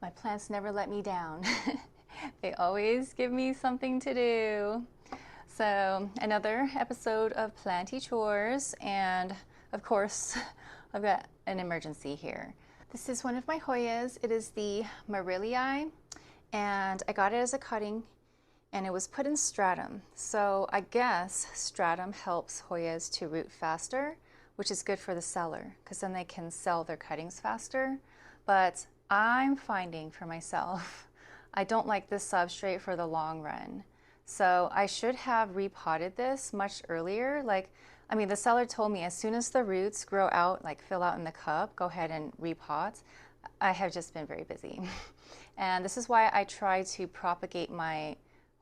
My plants never let me down. They always give me something to do. So another episode of Planty Chores, and of course, I've got an emergency here. This is one of my Hoyas. It is the Marillii, and I got it as a cutting, and it was put in stratum. So I guess stratum helps Hoyas to root faster, which is good for the seller, because then they can sell their cuttings faster. But I'm finding for myself, I don't like this substrate for the long run. So I should have repotted this much earlier. The seller told me as soon as the roots grow out, like fill out in the cup, go ahead and repot. I have just been very busy. And this is why I try to propagate my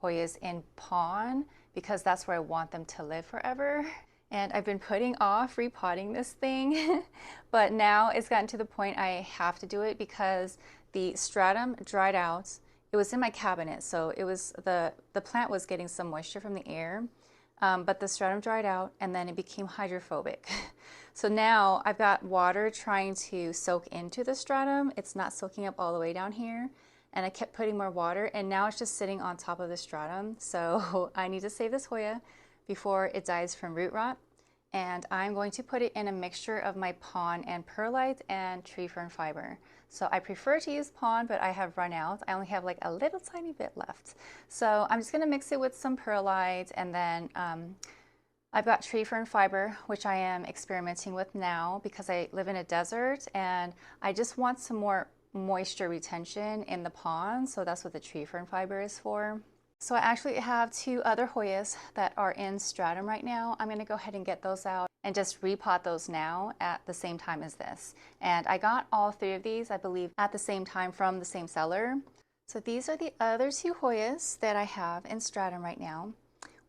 Hoyas in pond, because that's where I want them to live forever. And I've been putting off repotting this thing, but now it's gotten to the point I have to do it because the stratum dried out. It was in my cabinet, so it was the plant was getting some moisture from the air, but the stratum dried out and then it became hydrophobic. So now I've got water trying to soak into the stratum. It's not soaking up all the way down here, and I kept putting more water, and now it's just sitting on top of the stratum. So I need to save this Hoya before it dies from root rot, and I'm going to put it in a mixture of my pond and perlite and tree fern fiber. So I prefer to use pond, but I have run out. I only have like a little tiny bit left. So I'm just gonna mix it with some perlite, and then I've got tree fern fiber, which I am experimenting with now because I live in a desert and I just want some more moisture retention in the pond. So that's what the tree fern fiber is for. So I actually have two other Hoyas that are in stratum right now. I'm gonna go ahead and get those out and just repot those now at the same time as this. And I got all three of these, I believe, at the same time from the same seller. So these are the other two Hoyas that I have in stratum right now.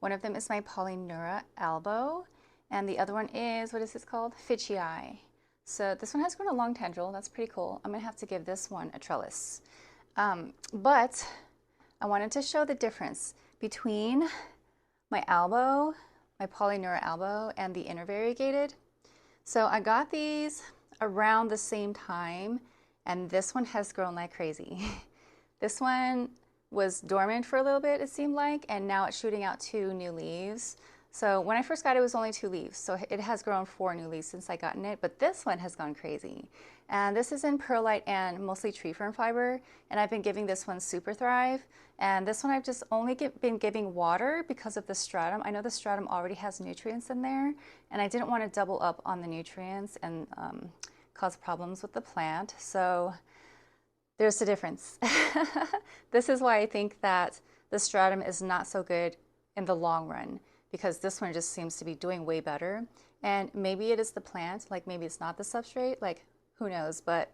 One of them is my Polyneura albo, and the other one is, what is this called? Fitchii. So this one has grown a long tendril. That's pretty cool. I'm gonna have to give this one a trellis. But I wanted to show the difference between my albo, my Polyneura albo, and the intervariegated. So I got these around the same time, and this one has grown like crazy. This one was dormant for a little bit, it seemed like, and now it's shooting out 2 new leaves. So when I first got it, it was only 2 leaves. So it has grown 4 new leaves since I gotten it, but this one has gone crazy. And this is in perlite and mostly tree fern fiber, and I've been giving this one Super Thrive. And this one I've just only been giving water because of the stratum. I know the stratum already has nutrients in there, and I didn't want to double up on the nutrients and cause problems with the plant. So there's the difference. This is why I think that the stratum is not so good in the long run, because this one just seems to be doing way better. And maybe it is the plant, like maybe it's not the substrate, like who knows, but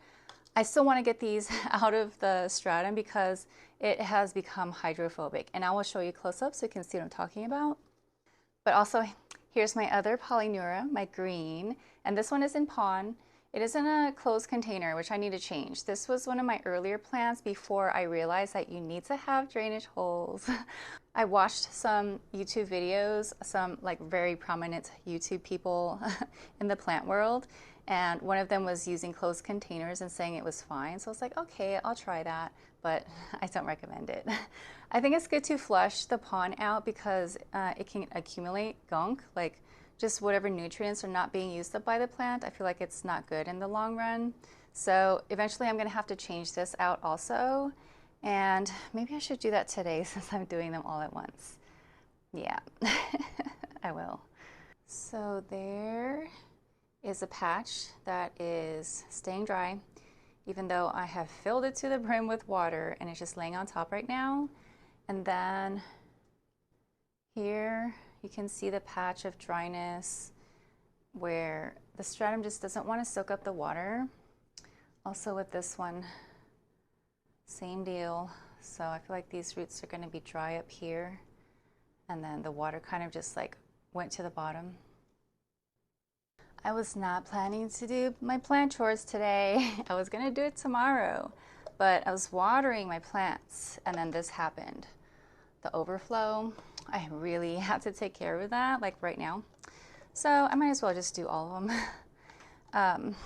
I still want to get these out of the stratum because it has become hydrophobic. And I will show you close up so you can see what I'm talking about. But also, here's my other Polyneura, my green, and this one is in pond. It is in a closed container, which I need to change. This was one of my earlier plants before I realized that you need to have drainage holes. I watched some YouTube videos, some like very prominent YouTube people in the plant world, and one of them was using closed containers and saying it was fine. So I was like, okay, I'll try that, but I don't recommend it. I think it's good to flush the pond out because it can accumulate gunk, like just whatever nutrients are not being used up by the plant. I feel like it's not good in the long run. So eventually I'm gonna have to change this out also. And maybe I should do that today since I'm doing them all at once. Yeah, I will. So there is a patch that is staying dry, even though I have filled it to the brim with water, and it's just laying on top right now. And then here you can see the patch of dryness where the stratum just doesn't want to soak up the water. Also with this one, same deal. So I feel like these roots are going to be dry up here, and then the water kind of just like went to the bottom. I was not planning to do my plant chores today. I was going to do it tomorrow, but I was watering my plants and then this happened. The overflow, I really had to take care of that like right now. So I might as well just do all of them.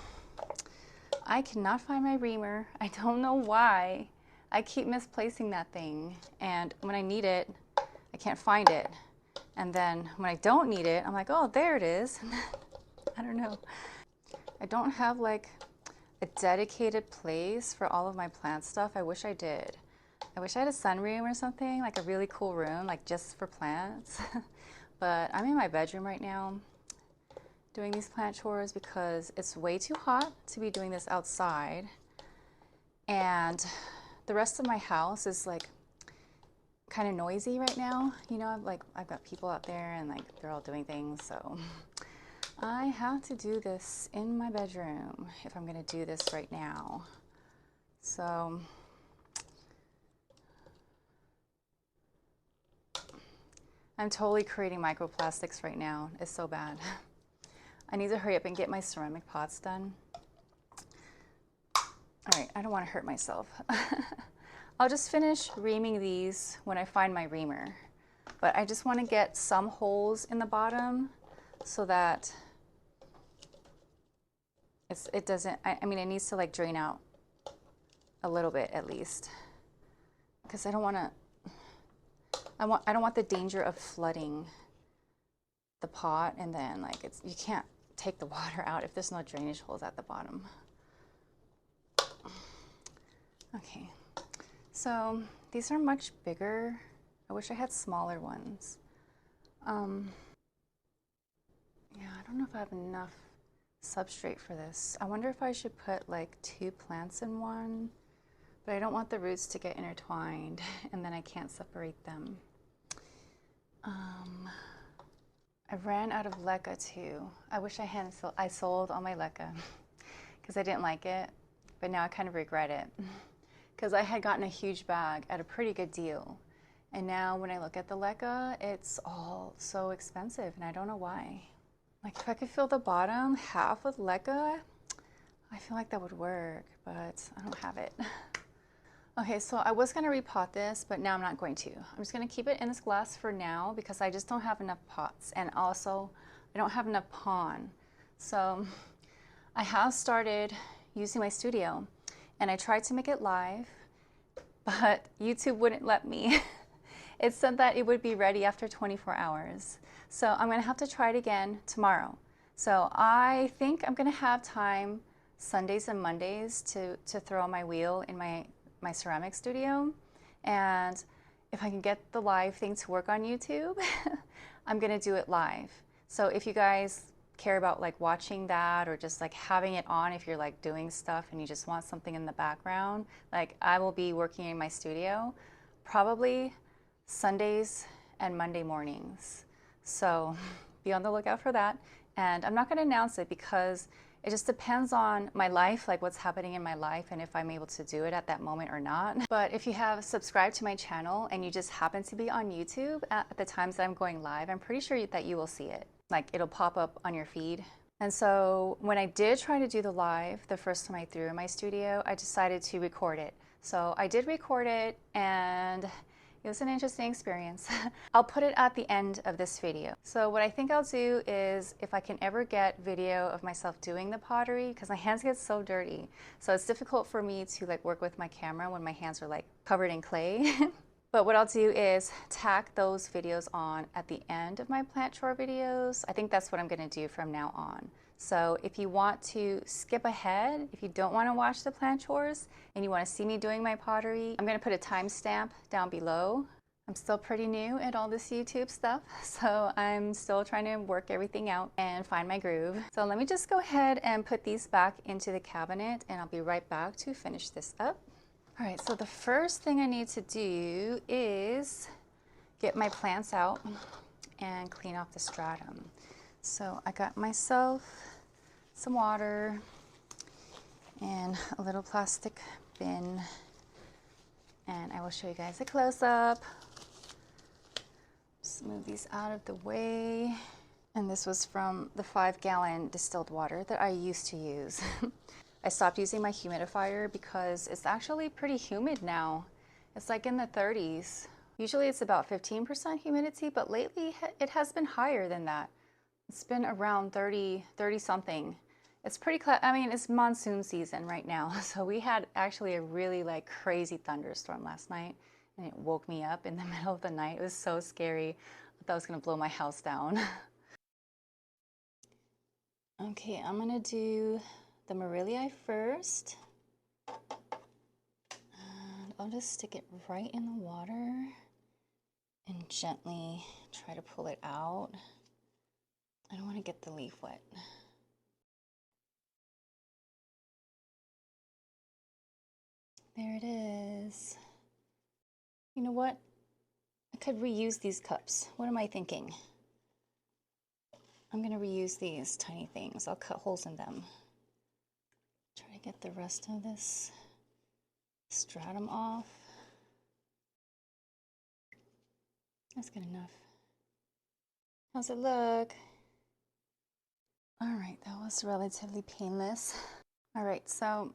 I cannot find my reamer. I don't know why. I keep misplacing that thing. And when I need it, I can't find it. And then when I don't need it, I'm like, oh, there it is. I don't know. I don't have like a dedicated place for all of my plant stuff. I wish I did. I wish I had a sunroom or something, like a really cool room, like just for plants. But I'm in my bedroom right now doing these plant chores because it's way too hot to be doing this outside. And the rest of my house is like kind of noisy right now. You know, I've got people out there and like they're all doing things, so I have to do this in my bedroom if I'm gonna do this right now. So I'm totally creating microplastics right now. It's so bad. I need to hurry up and get my ceramic pots done. All right, I don't want to hurt myself. I'll just finish reaming these when I find my reamer. But I just want to get some holes in the bottom so that it doesn't, I mean, it needs to like drain out a little bit at least. Because I don't want to, I don't want the danger of flooding the pot and then like you can't take the water out if there's no drainage holes at the bottom. Okay, so these are much bigger. I wish I had smaller ones. Yeah, I don't know if I have enough substrate for this. I wonder if I should put like 2 plants in one, but I don't want the roots to get intertwined and then I can't separate them. I ran out of leca too. I wish I hadn't I sold all my leca because I didn't like it, but now I kind of regret it because I had gotten a huge bag at a pretty good deal. And now when I look at the leca, it's all so expensive and I don't know why. Like if I could fill the bottom half with leca, I feel like that would work, but I don't have it. Okay, so I was gonna repot this, but now I'm not going to. I'm just gonna keep it in this glass for now because I just don't have enough pots, and also I don't have enough pon. So I have started using my studio and I tried to make it live, but YouTube wouldn't let me. It said that it would be ready after 24 hours. So I'm gonna have to try it again tomorrow. So I think I'm gonna have time Sundays and Mondays to throw my wheel in my ceramic studio, and if I can get the live thing to work on YouTube, I'm gonna do it live. So if you guys care about like watching that or just like having it on if you're like doing stuff and you just want something in the background, like I will be working in my studio probably Sundays and Monday mornings. So be on the lookout for that. And I'm not gonna announce it because it just depends on my life, like what's happening in my life and if I'm able to do it at that moment or not. But if you have subscribed to my channel and you just happen to be on YouTube at the times that I'm going live, I'm pretty sure that you will see it. Like it'll pop up on your feed. And so when I did try to do the live, the first time I threw in my studio, I decided to record it. So I did record it and it was an interesting experience. I'll put it at the end of this video. So what I think I'll do is if I can ever get video of myself doing the pottery, because my hands get so dirty. So it's difficult for me to like work with my camera when my hands are like covered in clay. But what I'll do is tack those videos on at the end of my plant chore videos. I think that's what I'm gonna do from now on. So if you want to skip ahead, if you don't want to watch the plant chores and you want to see me doing my pottery, I'm going to put a timestamp down below. I'm still pretty new at all this YouTube stuff, so I'm still trying to work everything out and find my groove. So let me just go ahead and put these back into the cabinet and I'll be right back to finish this up. All right, so the first thing I need to do is get my plants out and clean off the stratum. So I got myself some water and a little plastic bin, and I will show you guys a close-up. Just move these out of the way. And this was from the 5-gallon distilled water that I used to use. I stopped using my humidifier because it's actually pretty humid now. It's like in the 30s. Usually it's about 15% humidity, but lately it has been higher than that. It's been around 30 something. It's pretty, I mean, it's monsoon season right now. So we had actually a really like crazy thunderstorm last night and it woke me up in the middle of the night. It was so scary. I thought it was gonna blow my house down. Okay, I'm gonna do the Morelli first. And I'll just stick it right in the water and gently try to pull it out. I don't want to get the leaf wet. There it is. You know what? I could reuse these cups. What am I thinking? I'm gonna reuse these tiny things. I'll cut holes in them. Try to get the rest of this stratum off. That's good enough. How's it look? All right, that was relatively painless. All right, so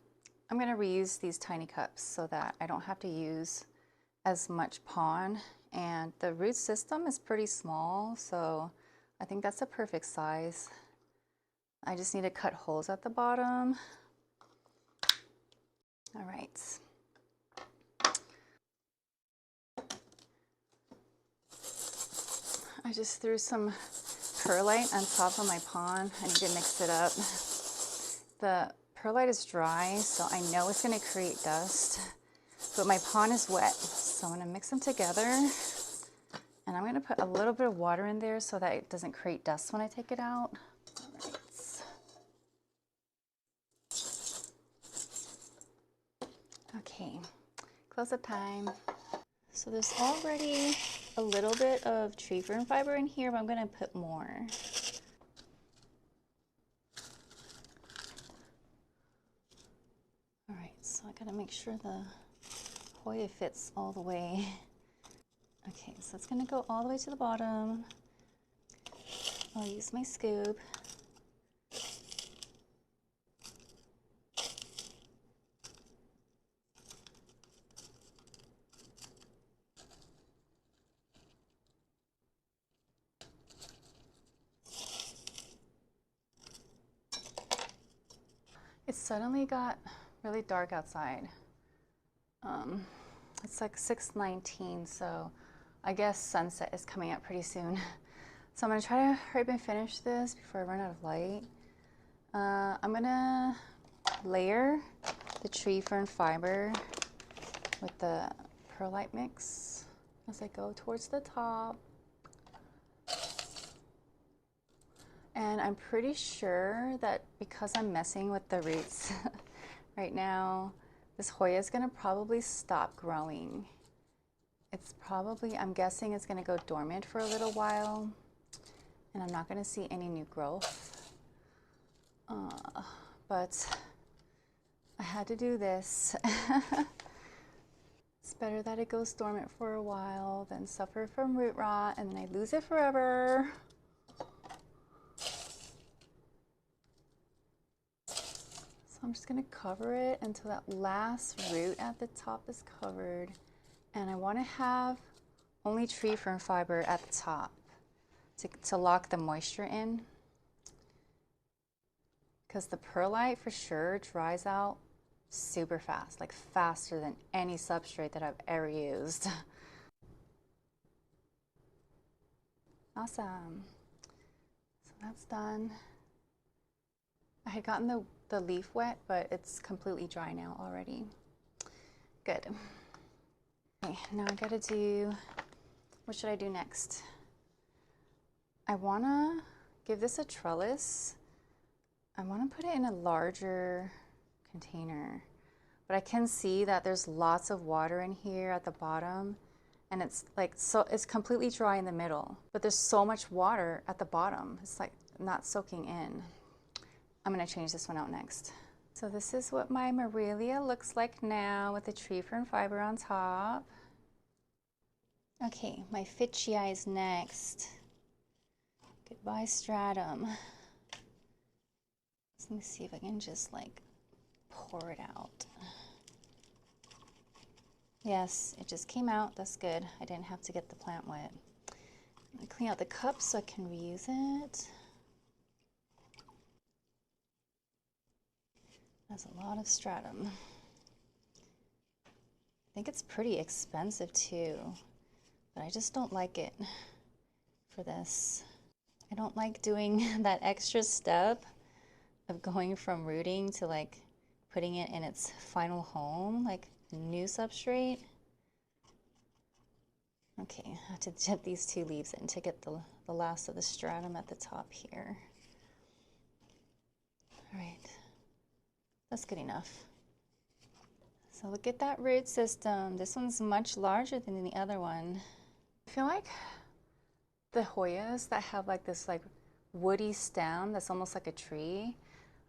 I'm gonna reuse these tiny cups so that I don't have to use as much pon, and the root system is pretty small, so I think that's a perfect size. I just need to cut holes at the bottom. All right. I just threw some perlite on top of my pon. I need to mix it up. The perlite is dry, so I know it's gonna create dust, but my pon is wet. So I'm gonna mix them together, and I'm gonna put a little bit of water in there so that it doesn't create dust when I take it out. All right. Okay, close-up time. So there's already a little bit of tree fern fiber in here, but I'm gonna put more. All right, so I gotta make sure the Hoya fits all the way. Okay, so it's gonna go all the way to the bottom. I'll use my scoop. It suddenly got really dark outside. It's like 6:19, so I guess sunset is coming up pretty soon. So I'm gonna try to hurry up and finish this before I run out of light. I'm gonna layer the tree fern fiber with the perlite mix as I go towards the top. And I'm pretty sure that because I'm messing with the roots right now, this Hoya is gonna probably stop growing. It's probably, I'm guessing it's gonna go dormant for a little while, and I'm not gonna see any new growth. But I had to do this. It's better that it goes dormant for a while than suffer from root rot and then I lose it forever. So I'm just gonna cover it until that last root at the top is covered. And I wanna have only tree fern fiber at the top to lock the moisture in. Because the perlite for sure dries out super fast, like faster than any substrate that I've ever used. Awesome. So that's done. I had gotten the leaf wet, but it's completely dry now already. Good. Okay, now I gotta do, what should I do next? I wanna give this a trellis. I wanna put it in a larger container, but I can see that there's lots of water in here at the bottom, and it's like, so it's completely dry in the middle, but there's so much water at the bottom. It's like not soaking in. I'm gonna change this one out next. So this is what my Morelia looks like now with the tree fern fiber on top. Okay, my Fitchii is next. Goodbye stratum. So let me see if I can just like pour it out. Yes, it just came out. That's good. I didn't have to get the plant wet. I'm gonna clean out the cup so I can reuse it. There's a lot of stratum. I think it's pretty expensive too, but I just don't like it for this. I don't like doing that extra step of going from rooting to like putting it in its final home, like new substrate. Okay, I have to dip these 2 leaves in to get the last of the stratum at the top here. All right, that's good enough. So look at that root system. This one's much larger than the other one. I feel like the Hoyas that have like this like woody stem that's almost like a tree,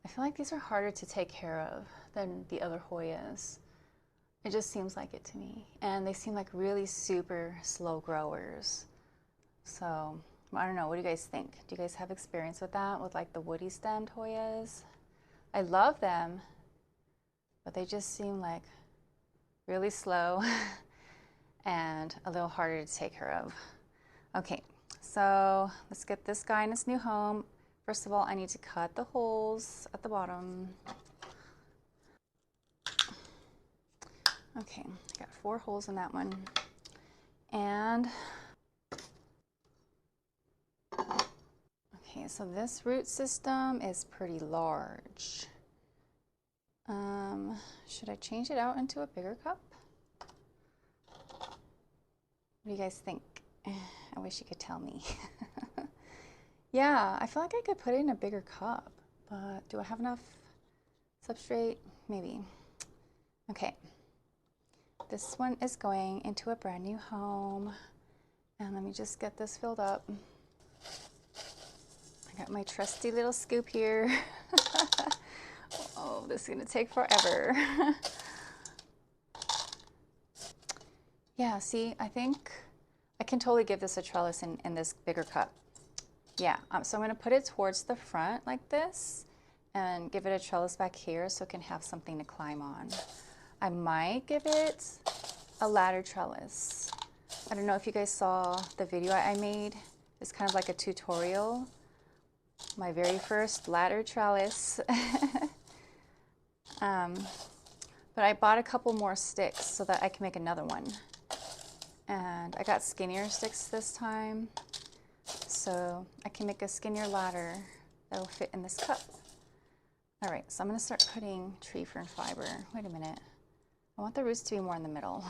I feel like these are harder to take care of than the other Hoyas. It just seems like it to me. And they seem like really super slow growers. So I don't know, what do you guys think? Do you guys have experience with that, with like the woody stemmed Hoyas? I love them, but they just seem like really slow and a little harder to take care of. Okay, so let's get this guy in his new home. First of all, I need to cut the holes at the bottom. Okay, I got 4 holes in that one. And okay, so this root system is pretty large. Should I change it out into a bigger cup? What do you guys think? I wish you could tell me. Yeah, I feel like I could put it in a bigger cup, but do I have enough substrate? Maybe. Okay. This one is going into a brand new home. And let me just get this filled up. I got my trusty little scoop here. Oh, this is gonna take forever. Yeah, see, I think I can totally give this a trellis in this bigger cup. Yeah, so I'm gonna put it towards the front like this and give it a trellis back here so it can have something to climb on. I might give it a ladder trellis. I don't know if you guys saw the video I made. It's kind of like a tutorial. My very first ladder trellis. But I bought a couple more sticks so that I can make another one. And I got skinnier sticks this time, so I can make a skinnier ladder that'll fit in this cup. All right, so I'm gonna start putting tree fern fiber. Wait a minute. I want the roots to be more in the middle.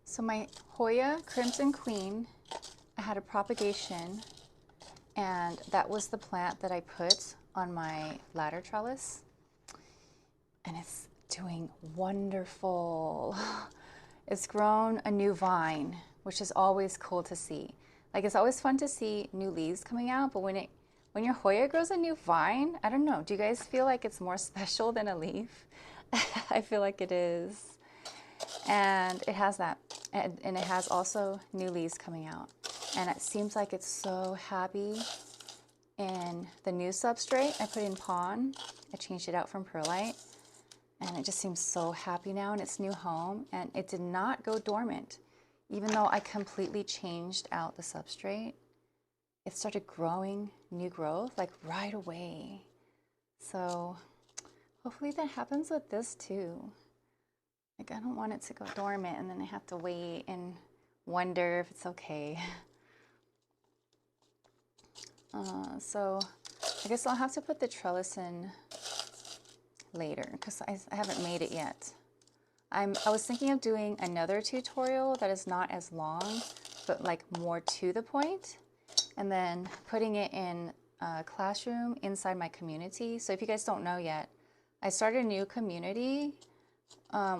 So my Hoya Crimson Queen, I had a propagation, and that was the plant that I put on my ladder trellis, and it's doing wonderful. It's grown a new vine, which is always cool to see. Like, it's always fun to see new leaves coming out, but when your Hoya grows a new vine, I don't know, do you guys feel like it's more special than a leaf? I feel like it is. And it has that, and it has also new leaves coming out. And it seems like it's so happy in the new substrate I put in Pond. I changed it out from perlite, and it just seems so happy now in its new home. And it did not go dormant. Even though I completely changed out the substrate, it started growing new growth like right away. So hopefully that happens with this too. Like, I don't want it to go dormant and then I have to wait and wonder if it's okay. So I guess I'll have to put the trellis in later because I haven't made it yet. I was thinking of doing another tutorial that is not as long, but like more to the point, and then putting it in a classroom inside my community. So if you guys don't know yet, I started a new community,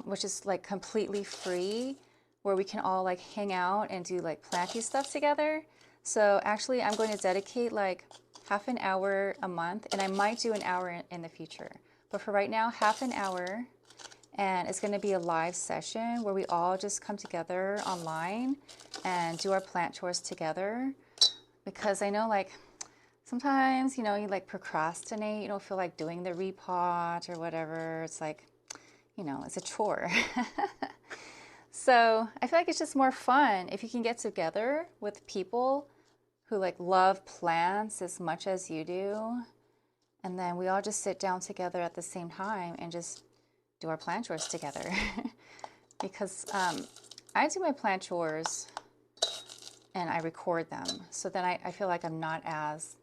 which is like completely free, where we can all like hang out and do like planty stuff together. So actually I'm going to dedicate like half an hour a month, and I might do an hour in the future. But for right now, half an hour. And it's going to be a live session where we all just come together online and do our plant chores together. Because I know, like, sometimes, you know, you like procrastinate, you don't feel like doing the repot or whatever. It's like, you know, it's a chore. So I feel like it's just more fun if you can get together with people who like love plants as much as you do. And then we all just sit down together at the same time and just do our plant chores together. Because I do my plant chores and I record them. So then I feel like I'm not as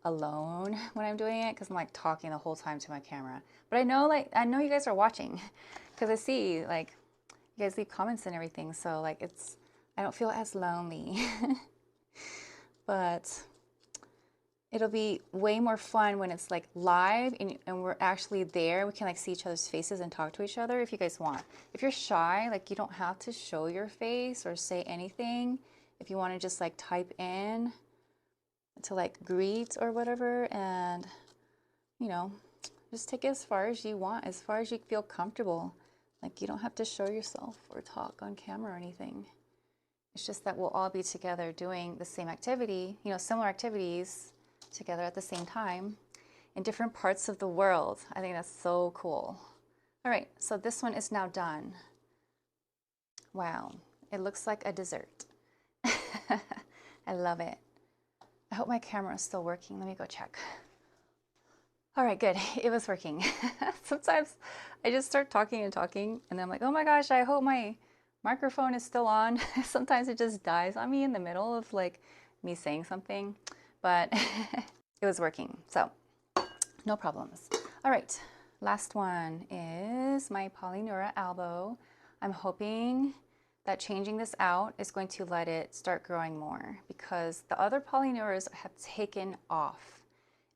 alone when I'm doing it because I'm like talking the whole time to my camera. But I know you guys are watching because I see like you guys leave comments and everything. So like I don't feel as lonely. But it'll be way more fun when it's like live and we're actually there. We can like see each other's faces and talk to each other if you guys want. If you're shy, like you don't have to show your face or say anything. If you want to just like type in to like greet or whatever, and you know, just take it as far as you want, as far as you feel comfortable. Like you don't have to show yourself or talk on camera or anything. It's just that we'll all be together doing the same activity, you know, similar activities together at the same time in different parts of the world. I think that's so cool. All right, so this one is now done. Wow, it looks like a dessert. I love it. I hope my camera is still working. Let me go check. All right, good. It was working. Sometimes I just start talking and talking, and then I'm like, oh my gosh, I hope my microphone is still on. Sometimes it just dies on me in the middle of like me saying something, but it was working, so no problems. All right, last one is my Polyneura albo. I'm hoping that changing this out is going to let it start growing more because the other Polyneuras have taken off.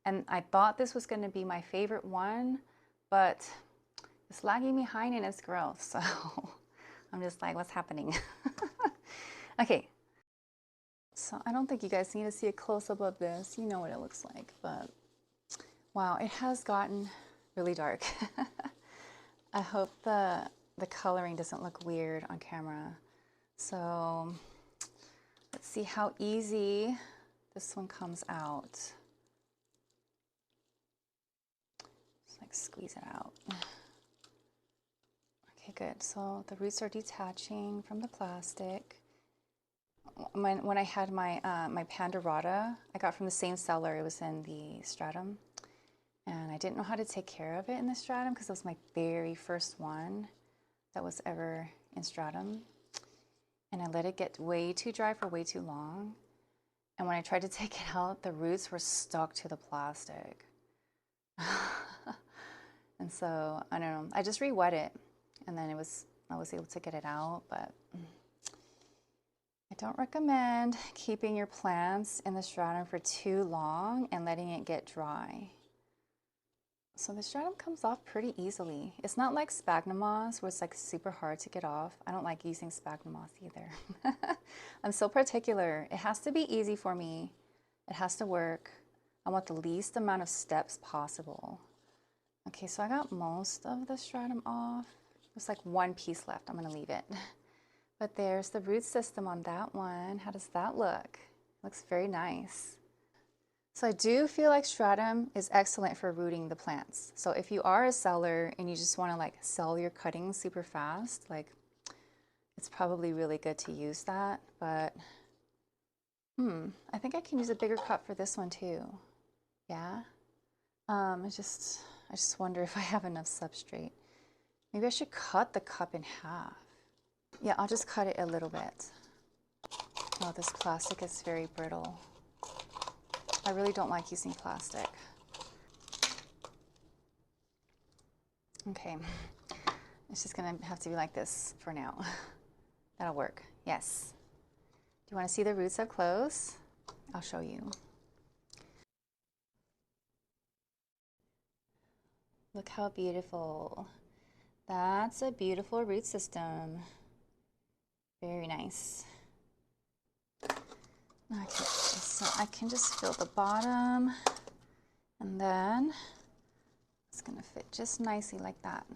And I thought this was going to be my favorite one, but it's lagging behind in its growth. So I'm just like, what's happening? Okay. So I don't think you guys need to see a close-up of this. You know what it looks like, but wow, it has gotten really dark. I hope the coloring doesn't look weird on camera. So let's see how easy this one comes out. Squeeze it out. Okay, good. So the roots are detaching from the plastic. When I had my my Pandorata, I got from the same seller. It was in the stratum, and I didn't know how to take care of it in the stratum because it was my very first one that was ever in stratum, and I let it get way too dry for way too long. And when I tried to take it out, the roots were stuck to the plastic. And so, I don't know, I just re-wet it and then I was able to get it out, but I don't recommend keeping your plants in the stratum for too long and letting it get dry. So the stratum comes off pretty easily. It's not like sphagnum moss where it's like super hard to get off. I don't like using sphagnum moss either. I'm so particular. It has to be easy for me. It has to work. I want the least amount of steps possible. Okay, so I got most of the stratum off. There's like one piece left. I'm gonna leave it. But there's the root system on that one. How does that look? Looks very nice. So I do feel like stratum is excellent for rooting the plants. So if you are a seller and you just wanna like sell your cuttings super fast, like it's probably really good to use that. But I think I can use a bigger cup for this one too. Yeah. I just wonder if I have enough substrate. Maybe I should cut the cup in half. Yeah, I'll just cut it a little bit. Oh, this plastic is very brittle. I really don't like using plastic. Okay, it's just gonna have to be like this for now. That'll work, yes. Do you wanna see the roots up close? I'll show you. Look how beautiful. That's a beautiful root system. Very nice. Okay, so I can just fill the bottom, and then it's gonna fit just nicely like that.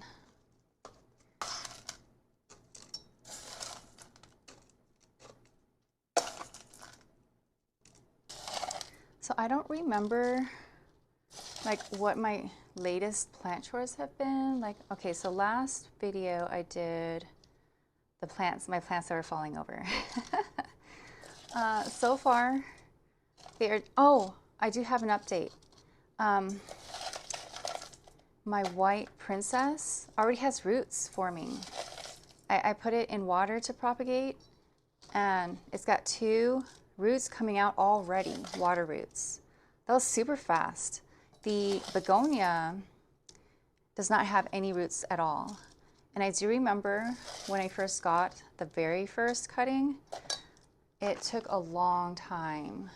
So I don't remember like what my latest plant chores have been. Like, okay, so last video I did my plants that are falling over. So far, oh, I do have an update. My white princess already has roots forming. I put it in water to propagate, and it's got 2 roots coming out already, water roots. That was super fast. The begonia does not have any roots at all. And I do remember when I first got the very first cutting, it took a long time.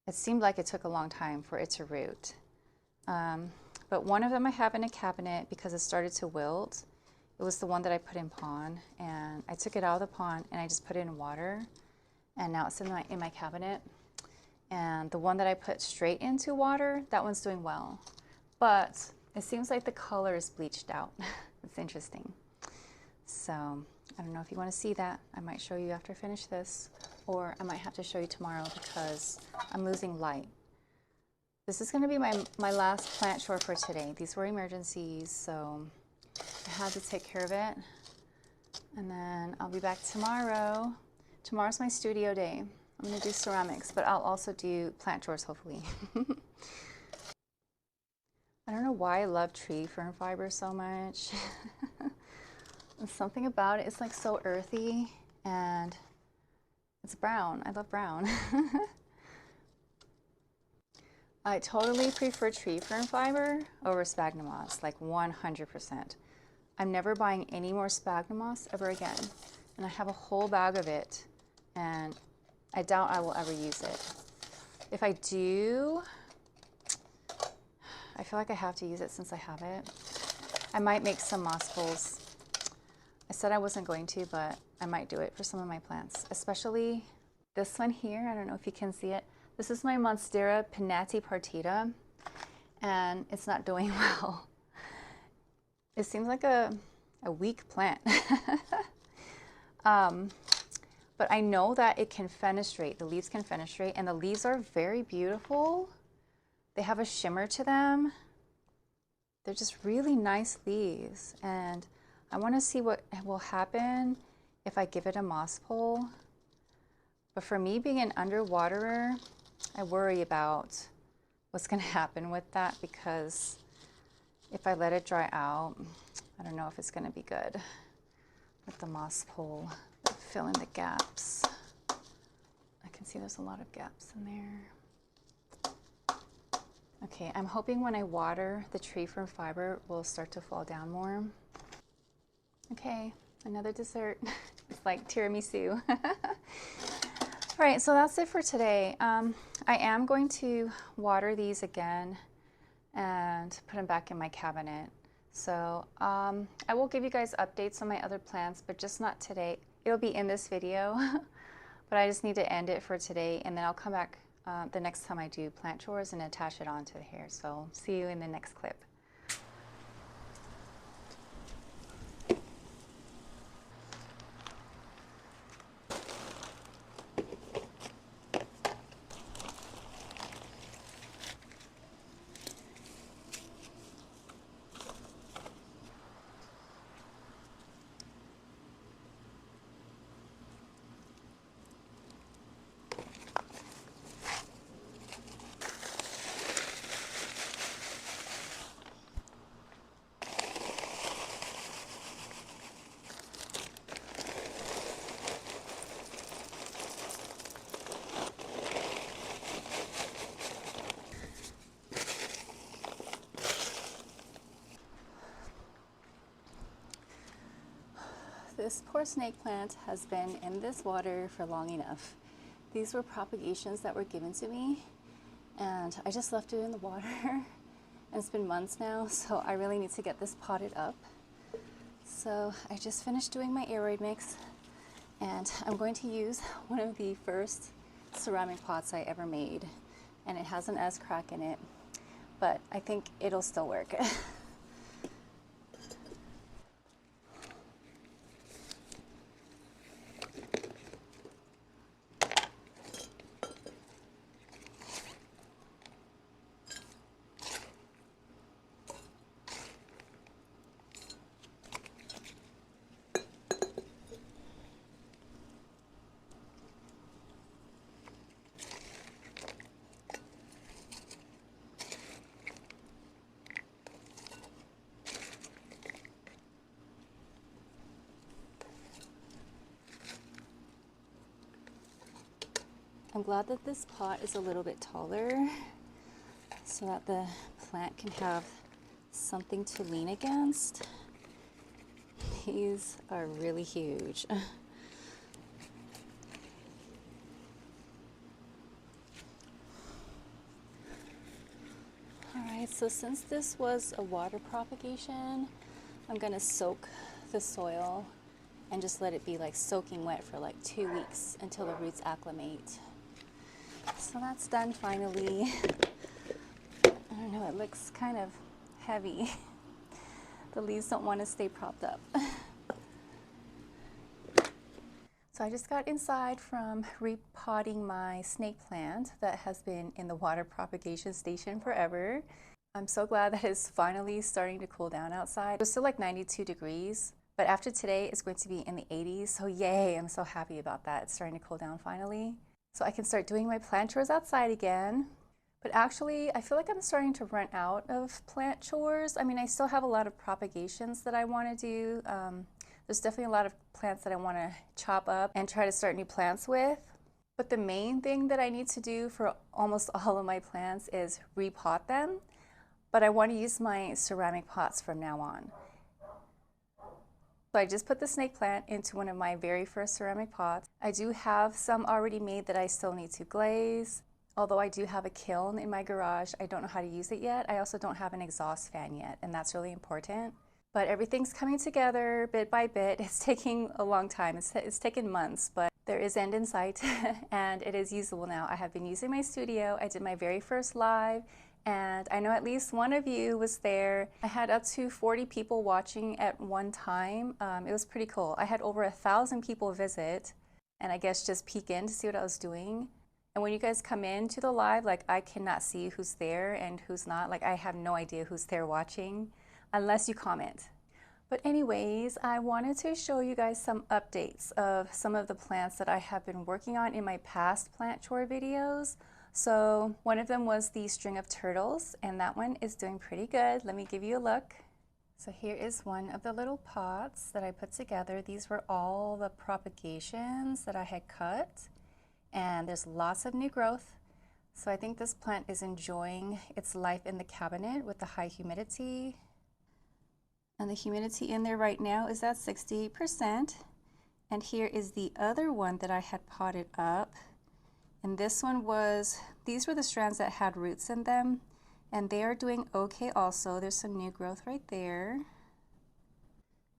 It seemed like it took a long time for it to root. But one of them I have in a cabinet because it started to wilt. It was the one that I put in pond, and I took it out of the pond and I just put it in water, and now it's in my cabinet. And the one that I put straight into water, that one's doing well. But it seems like the color is bleached out. It's interesting. So I don't know if you want to see that. I might show you after I finish this, or I might have to show you tomorrow because I'm losing light. This is going to be my last plant chore for today. These were emergencies, so I had to take care of it. And then I'll be back tomorrow. Tomorrow's my studio day. I'm going to do ceramics, but I'll also do plant chores, hopefully. I don't know why I love tree fern fiber so much. There's something about it. It's like so earthy, and it's brown. I love brown. I totally prefer tree fern fiber over sphagnum moss, like 100%. I'm never buying any more sphagnum moss ever again. And I have a whole bag of it, and I doubt I will ever use it. If I do, I feel like I have to use it since I have it. I might make some moss bowls. I said I wasn't going to, but I might do it for some of my plants, especially this one here. I don't know if you can see it. This is my Monstera pinnati partita, and it's not doing well. It seems like a weak plant. But I know that it can fenestrate. The leaves can fenestrate, and the leaves are very beautiful. They have a shimmer to them. They're just really nice leaves, and I want to see what will happen if I give it a moss pole. But for me, being an underwaterer, I worry about what's going to happen with that, because if I let it dry out, I don't know if it's going to be good with the moss pole. Fill in the gaps. I can see there's a lot of gaps in there. Okay, I'm hoping when I water, the tree fern fiber will start to fall down more. Okay, another dessert. It's like tiramisu. All right, so that's it for today. I am going to water these again and put them back in my cabinet. So I will give you guys updates on my other plants, but just not today. It'll be in this video, but I just need to end it for today, and then I'll come back the next time I do plant chores and attach it onto the hair. So see you in the next clip. This poor snake plant has been in this water for long enough. These were propagations that were given to me, and I just left it in the water, and it's been months now, so I really need to get this potted up. So I just finished doing my aeroid mix, and I'm going to use one of the first ceramic pots I ever made, and it has an S crack in it, but I think it'll still work. I'm glad that this pot is a little bit taller so that the plant can have something to lean against. These are really huge. Alright, so since this was a water propagation, I'm gonna soak the soil and just let it be like soaking wet for like 2 weeks until the roots acclimate. So that's done finally. I don't know, it looks kind of heavy. The leaves don't want to stay propped up. So I just got inside from repotting my snake plant that has been in the water propagation station forever. I'm so glad that it's finally starting to cool down outside. It was still like 92 degrees, but after today it's going to be in the 80s. So yay, I'm so happy about that. It's starting to cool down finally. So I can start doing my plant chores outside again. But actually, I feel like I'm starting to run out of plant chores. I mean, I still have a lot of propagations that I want to do. There's definitely a lot of plants that I want to chop up and try to start new plants with. But the main thing that I need to do for almost all of my plants is repot them. But I want to use my ceramic pots from now on. So I just put the snake plant into one of my very first ceramic pots. I do have some already made that I still need to glaze. Although I do have a kiln in my garage, I don't know how to use it yet. I also don't have an exhaust fan yet, and that's really important. But everything's coming together bit by bit. It's taking a long time. It's taken months, but there is end in sight, and it is usable now. I have been using my studio. I did my very first live, and I know at least one of you was there. I had up to 40 people watching at one time. It was pretty cool. I had over 1,000 people visit, and I guess just peek in to see what I was doing. And when you guys come into the live, like I cannot see who's there and who's not. Like I have no idea who's there watching unless you comment. But anyways, I wanted to show you guys some updates of some of the plants that I have been working on in my past plant chore videos. So one of them was the string of turtles, and that one is doing pretty good. Let me give you a look. So here is one of the little pots that I put together. These were all the propagations that I had cut. And there's lots of new growth. So I think this plant is enjoying its life in the cabinet with the high humidity. And the humidity in there right now is at 68%. And here is the other one that I had potted up. And this one was, these were the strands that had roots in them. And they are doing okay also. There's some new growth right there.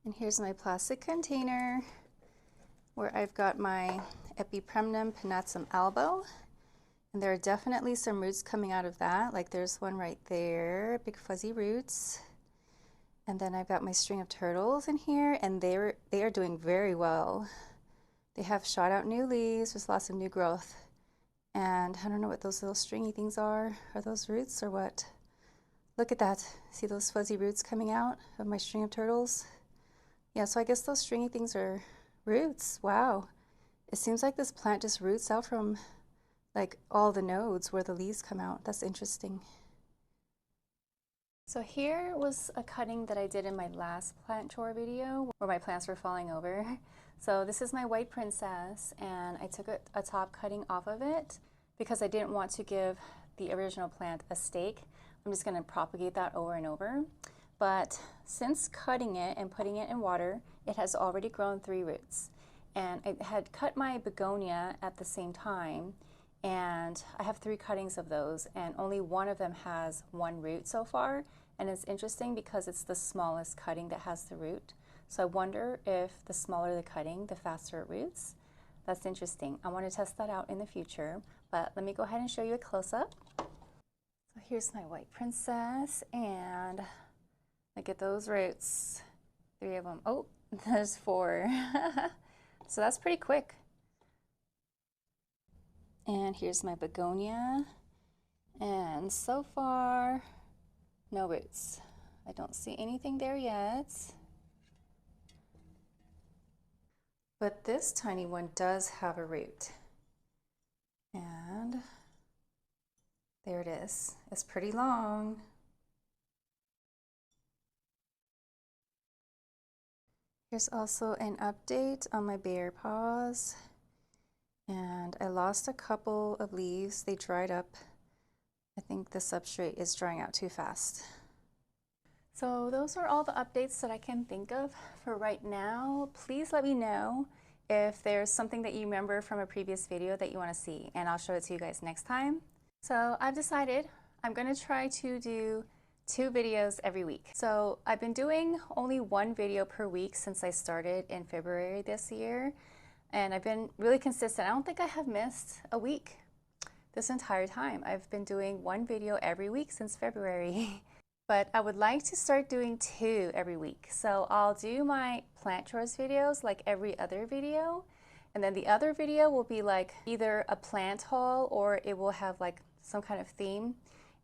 And here's my plastic container where I've got my Ep.14 pinnatum albo, and there are definitely some roots coming out of that. Like there's one right there, big fuzzy roots. And then I've got my string of turtles in here, and they are doing very well. They have shot out new leaves. There's lots of new growth, and I don't know what those little stringy things are. Are those roots or what? Look at that. See those fuzzy roots coming out of my string of turtles? Yeah, so I guess those stringy things are roots. Wow. It seems like this plant just roots out from like all the nodes where the leaves come out. That's interesting. So here was a cutting that I did in my last plant chore video where my plants were falling over. So this is my white princess, and I took a top cutting off of it because I didn't want to give the original plant a stake. I'm just going to propagate that over and over. But since cutting it and putting it in water, it has already grown 3 roots. And I had cut my begonia at the same time, and I have 3 cuttings of those, and only one of them has 1 root so far. And it's interesting because it's the smallest cutting that has the root. So I wonder if the smaller the cutting, the faster it roots. That's interesting. I want to test that out in the future, but let me go ahead and show you a close-up. So here's my white princess, and look at those roots. 3 of them. Oh, there's 4. So that's pretty quick. And here's my begonia. And so far, no roots. I don't see anything there yet. But this tiny one does have a root. And there it is. It's pretty long. Here's also an update on my bear paws. And I lost a couple of leaves. They dried up. I think the substrate is drying out too fast. So those are all the updates that I can think of for right now. Please let me know if there's something that you remember from a previous video that you want to see, and I'll show it to you guys next time. So I've decided I'm going to try to do 2 videos every week. So I've been doing only 1 video per week since I started in February this year, and I've been really consistent. I don't think I have missed a week this entire time. I've been doing 1 video every week since February. But I would like to start doing 2 every week. So I'll do my plant chores videos like every other video. And then the other video will be like either a plant haul or it will have like some kind of theme.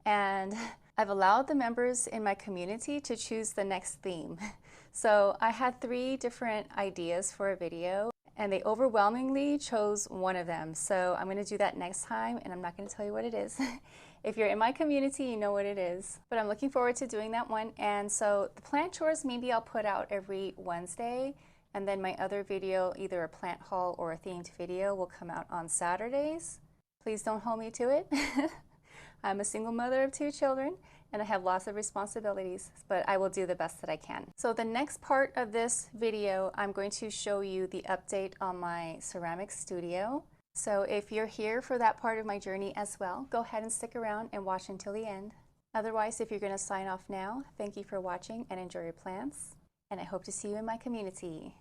And I've allowed the members in my community to choose the next theme. So I had 3 different ideas for a video and they overwhelmingly chose one of them. So I'm gonna do that next time and I'm not gonna tell you what it is. If you're in my community, you know what it is. But I'm looking forward to doing that one. And so the plant chores, maybe I'll put out every Wednesday. And then my other video, either a plant haul or a themed video, will come out on Saturdays. Please don't hold me to it. I'm a single mother of 2 children and I have lots of responsibilities, but I will do the best that I can. So the next part of this video, I'm going to show you the update on my ceramic studio. So if you're here for that part of my journey as well, go ahead and stick around and watch until the end. Otherwise, if you're going to sign off now, thank you for watching and enjoy your plants. And I hope to see you in my community.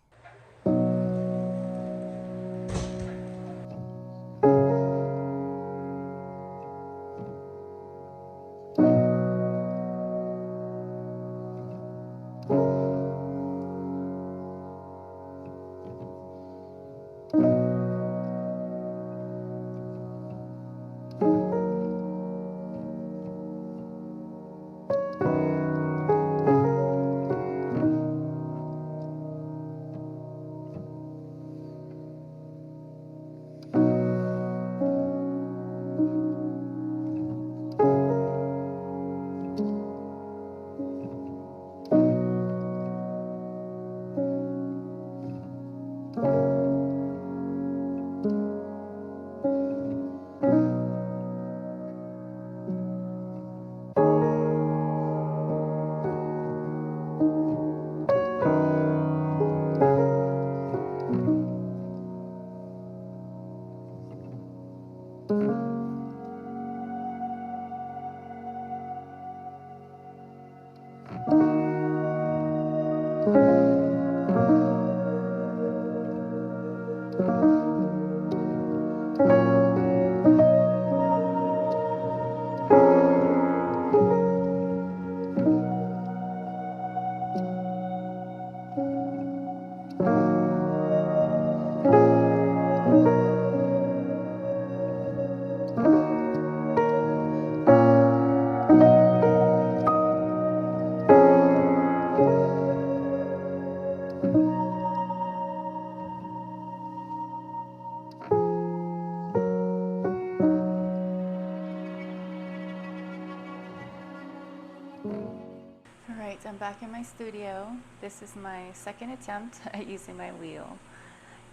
Alright, I'm back in my studio. This is my second attempt at using my wheel.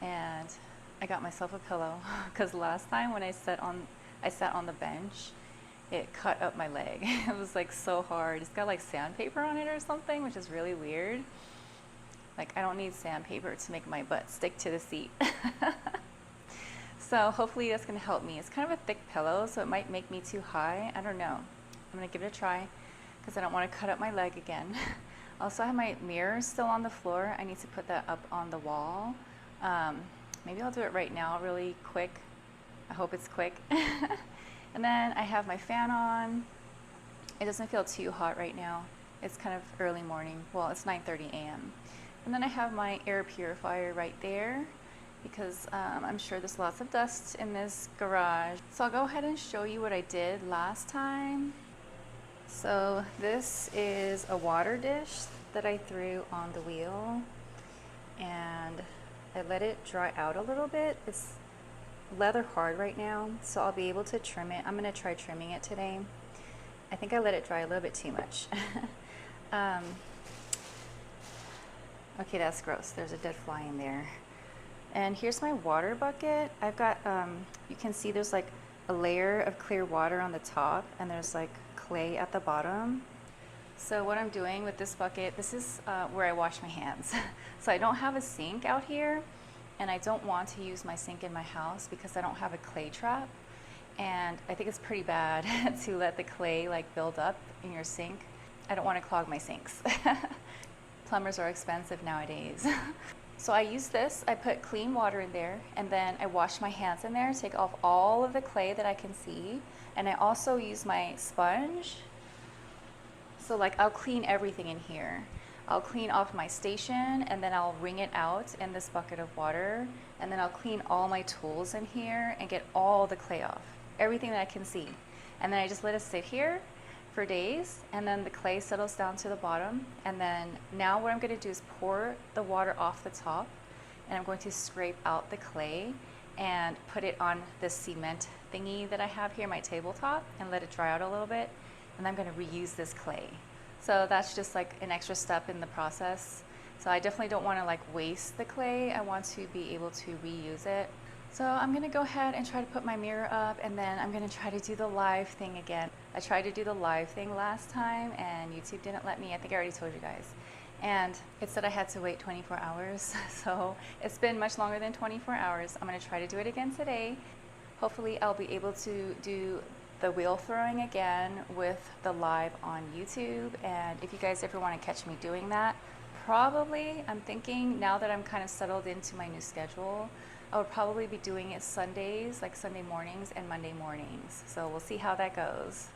And I got myself a pillow because last time when I sat on the bench, it cut up my leg. It was like so hard. It's got like sandpaper on it or something, which is really weird. Like I don't need sandpaper to make my butt stick to the seat. So hopefully that's gonna help me. It's kind of a thick pillow, so it might make me too high. I don't know. I'm gonna give it a try because I don't want to cut up my leg again. Also, I have my mirror still on the floor. I need to put that up on the wall. Maybe I'll do it right now really quick. I hope it's quick. And then I have my fan on. It doesn't feel too hot right now. It's kind of early morning. Well, it's 9:30 a.m. And then I have my air purifier right there because I'm sure there's lots of dust in this garage. So I'll go ahead and show you what I did last time. So this is a water dish that I threw on the wheel and I let it dry out a little bit. It's leather hard right now, so I'll be able to trim it. I'm gonna try trimming it today. I think I let it dry a little bit too much. Okay, that's gross. There's a dead fly in there. And here's my water bucket. I've got, you can see there's like a layer of clear water on the top and there's like clay at the bottom. So what I'm doing with this bucket, this is where I wash my hands. So I don't have a sink out here, and I don't want to use my sink in my house because I don't have a clay trap. And I think it's pretty bad to let the clay like build up in your sink. I don't want to clog my sinks. Plumbers are expensive nowadays. So I use this, I put clean water in there, and then I wash my hands in there, take off all of the clay that I can see. And I also use my sponge. So like I'll clean everything in here. I'll clean off my station and then I'll wring it out in this bucket of water. And then I'll clean all my tools in here and get all the clay off, everything that I can see. And then I just let it sit here for days, and then the clay settles down to the bottom. And then now what I'm going to do is pour the water off the top, and I'm going to scrape out the clay and put it on this cement thingy that I have here, my tabletop, and let it dry out a little bit. And I'm going to reuse this clay. So that's just like an extra step in the process. So I definitely don't want to like waste the clay. I want to be able to reuse it. So I'm going to go ahead and try to put my mirror up, and then I'm going to try to do the live thing again. I tried to do the live thing last time and YouTube didn't let me. I think I already told you guys. And it said I had to wait 24 hours. So it's been much longer than 24 hours. I'm going to try to do it again today. Hopefully I'll be able to do the wheel throwing again with the live on YouTube. And if you guys ever want to catch me doing that, probably, I'm thinking now that I'm kind of settled into my new schedule, I would probably be doing it Sundays, like Sunday mornings and Monday mornings. So we'll see how that goes.